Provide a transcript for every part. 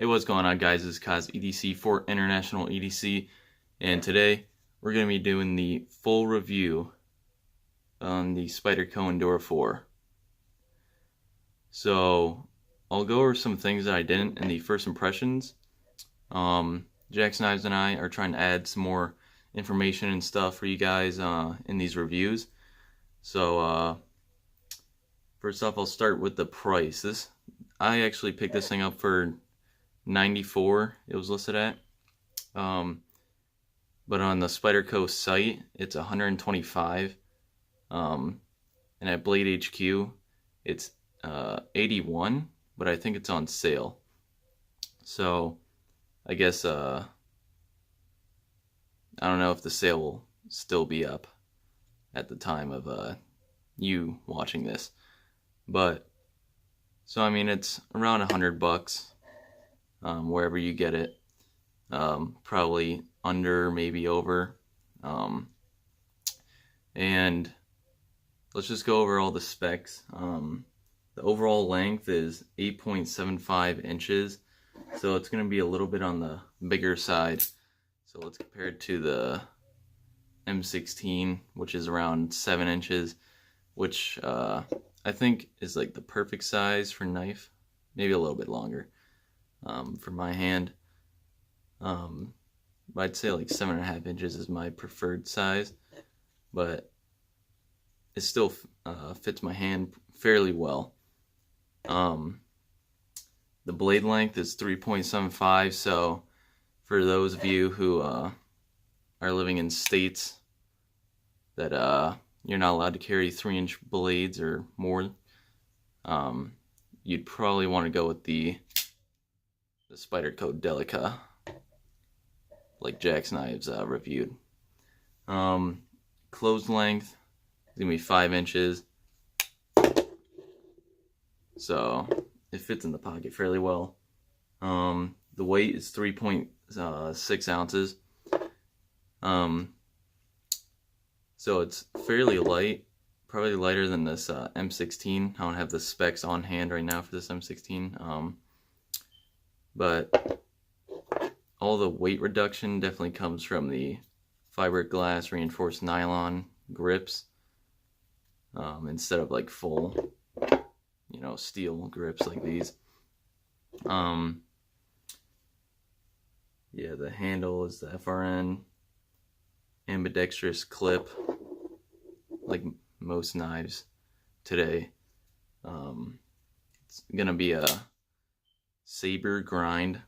Hey, what's going on, guys? This is Koz EDC for International EDC, and today we're going to be doing the full review on the Spyderco Endura 4. So I'll go over some things that I didn't in the first impressions. Jax Knives and I are trying to add some more information and stuff for you guys in these reviews. So first off, I'll start with the price. I actually picked this thing up for $94 it was listed at, but on the Spyderco site it's $125, and at Blade HQ it's $81, but I think it's on sale. So I guess I don't know if the sale will still be up at the time of you watching this, but so I mean it's around $100 wherever you get it, probably under, maybe over, and let's just go over all the specs. The overall length is 8.75 inches, so it's going to be a little bit on the bigger side. So let's compare it to the M16, which is around 7 inches, which I think is like the perfect size for knife, maybe a little bit longer. For my hand, I'd say like 7.5 inches is my preferred size, but it still fits my hand fairly well. The blade length is 3.75, so for those of you who are living in states that you're not allowed to carry 3-inch blades or more, you'd probably want to go with the Spyderco Delica, like Jax Knives reviewed. Closed length is going to be 5 inches, so it fits in the pocket fairly well. The weight is 3.6 ounces, so it's fairly light, probably lighter than this M16. I don't have the specs on hand right now for this M16. But all the weight reduction definitely comes from the fiberglass reinforced nylon grips, instead of like full, steel grips like these. Yeah, the handle is the FRN ambidextrous clip, like most knives today. It's gonna be a saber grind,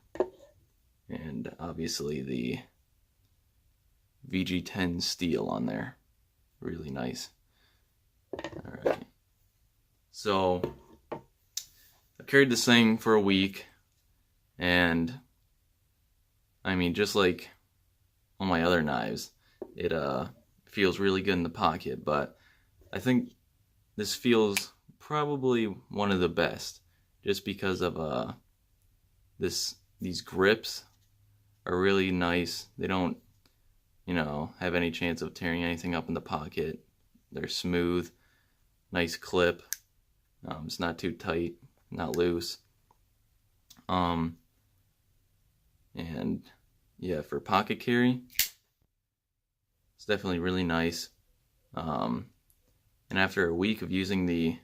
and obviously the VG10 steel on there, really nice. Alright, so I've carried this thing for a week, and I mean, just like on my other knives, it feels really good in the pocket, but I think this feels probably one of the best, just because of these grips are really nice. They don't, have any chance of tearing anything up in the pocket. They're smooth, nice clip. It's not too tight, not loose. And yeah, for pocket carry, it's definitely really nice. And after a week of using the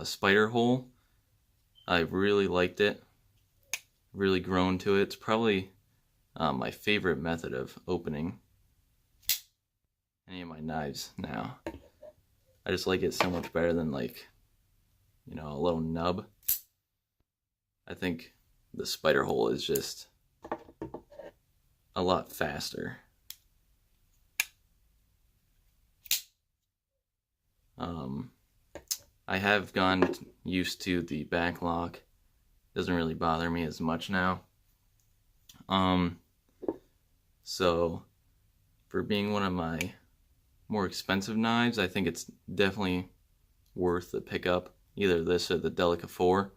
spider hole, I've really liked it. Really grown to it. It's probably my favorite method of opening any of my knives now. I just like it so much better than like, a little nub. I think the spider hole is just a lot faster. I have gotten used to the back lock. Doesn't really bother me as much now. So for being one of my more expensive knives, I think it's definitely worth the pickup, either this or the Delica 4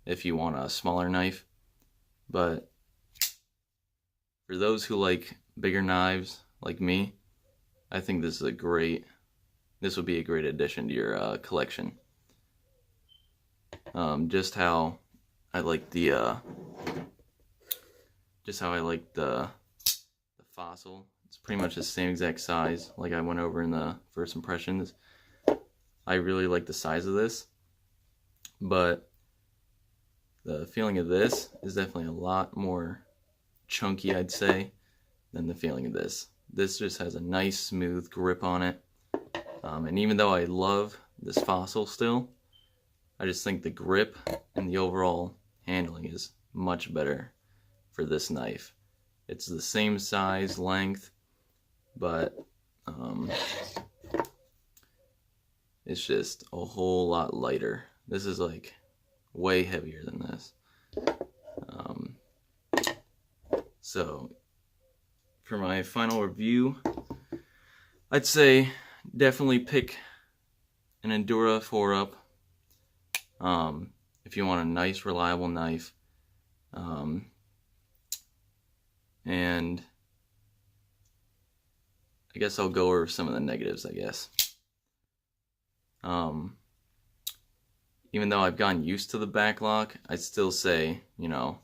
if you want a smaller knife. But for those who like bigger knives like me, I think this would be a great addition to your collection. Just how I like the just how I like the Fossil. It's pretty much the same exact size like I went over in the first impressions. I really like the size of this, but the feeling of this is definitely a lot more chunky, I'd say, than the feeling of this. This just has a nice smooth grip on it, and even though I love this Fossil still, I just think the grip and the overall handling is much better for this knife. It's the same size, length, but it's just a whole lot lighter. This is like way heavier than this. So for my final review, I'd say definitely pick an Endura 4-up if you want a nice, reliable knife. And I guess I'll go over some of the negatives, I guess. Even though I've gotten used to the back lock, I'd still say, you know,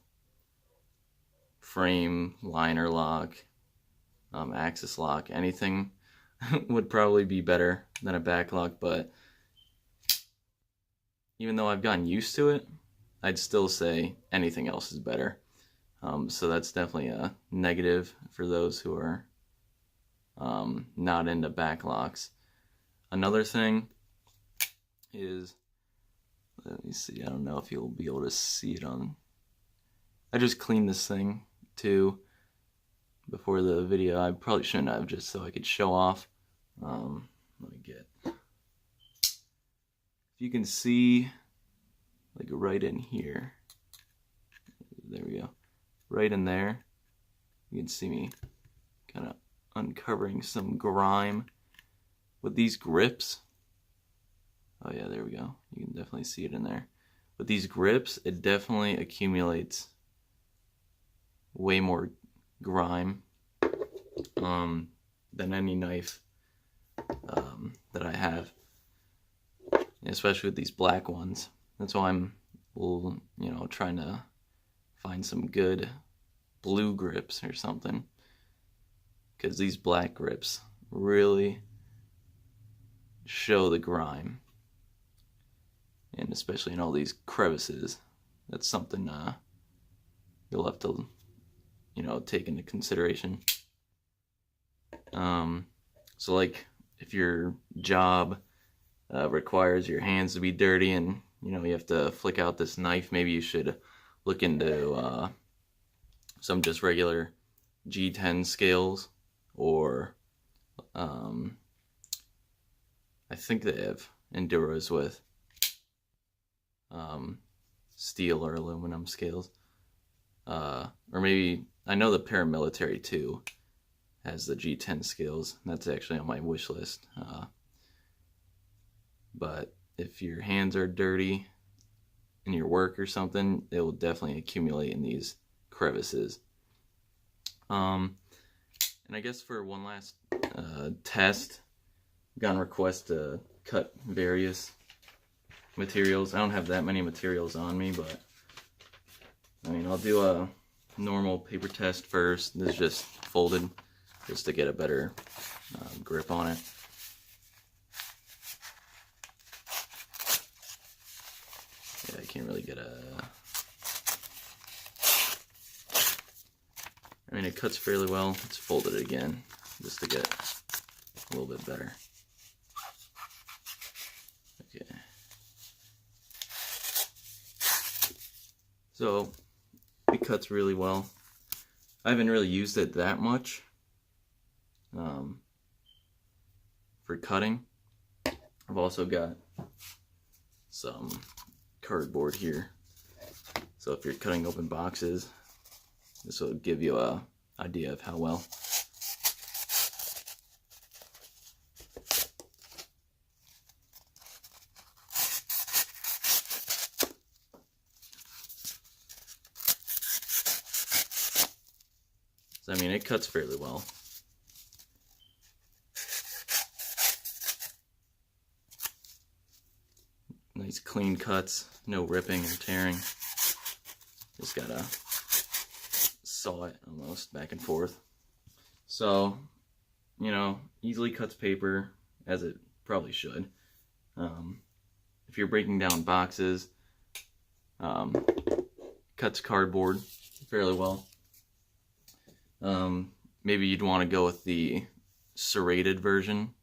frame, liner lock, axis lock, anything would probably be better than a back lock, but even though I've gotten used to it, I'd still say anything else is better. So that's definitely a negative for those who are not into back locks. Another thing is, let me see, I don't know if you'll be able to see it on, I just cleaned this thing too before the video. I probably shouldn't have, just so I could show off. Let me get, if you can see, like right in here, there we go, right in there, you can see me kind of uncovering some grime with these grips. Oh yeah, there we go. You can definitely see it in there. With these grips, it definitely accumulates way more grime than any knife that I have, especially with these black ones. That's why I'm, you know, trying to find some good blue grips or something, because these black grips really show the grime, and especially in all these crevices. That's something you'll have to, you know, take into consideration. So like if your job requires your hands to be dirty and, you know, you have to flick out this knife, maybe you should look into some just regular G10 scales, or I think they have Enduras with steel or aluminum scales, or maybe, I know the paramilitary too has the G10 scales. That's actually on my wish list. But if your hands are dirty in your work or something, it will definitely accumulate in these crevices. And I guess for one last test, I've gotten requests to cut various materials. I don't have that many materials on me, but I mean, I'll do a normal paper test first. This is just folded, just to get a better grip on it. Yeah, I can't really get a, I mean, it cuts fairly well. Let's fold it again, just to get a little bit better. Okay. So, it cuts really well. I haven't really used it that much for cutting. I've also got some cardboard here, so if you're cutting open boxes, this will give you a idea of how well. So I mean, it cuts fairly well. Nice clean cuts, no ripping or tearing. Just got a saw it almost back and forth. So, you know, easily cuts paper, as it probably should. If you're breaking down boxes, cuts cardboard fairly well. Maybe you'd want to go with the serrated version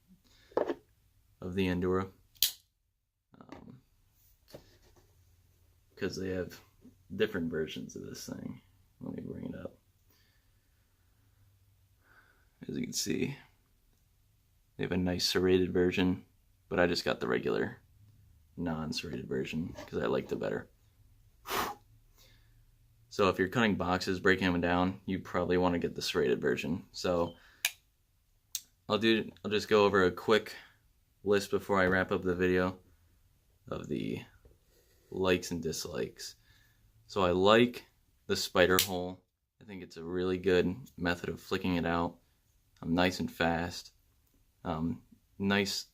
of the Endura, because they have different versions of this thing. Let me bring it up. As you can see, they have a nice serrated version, but I just got the regular non-serrated version because I liked it better. So if you're cutting boxes, breaking them down, you probably want to get the serrated version. So I'll just go over a quick list before I wrap up the video of the likes and dislikes. So I like the spider hole. I think it's a really good method of flicking it out. Nice and fast. Nice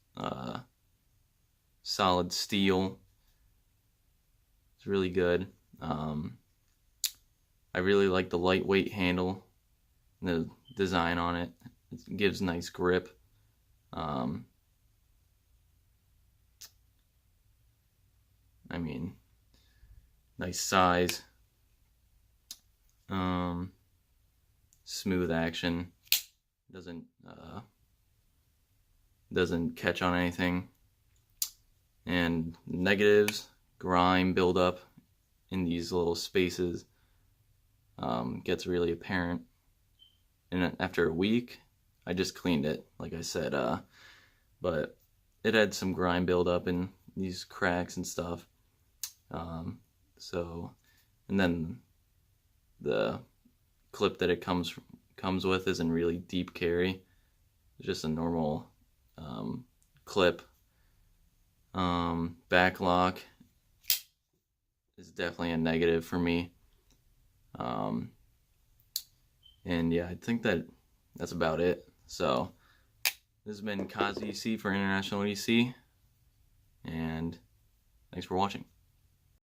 solid steel. It's really good. I really like the lightweight handle, the design on it. It gives nice grip. I mean, nice size. Smooth action. Doesn't catch on anything. And negatives, grime buildup in these little spaces gets really apparent. And after a week, I just cleaned it, like I said, but it had some grime buildup in these cracks and stuff. And then the clip that it comes with isn't really deep carry. It's just a normal clip. Back lock is definitely a negative for me. And yeah, I think that's about it. So this has been Koz EDC for International EDC, and thanks for watching.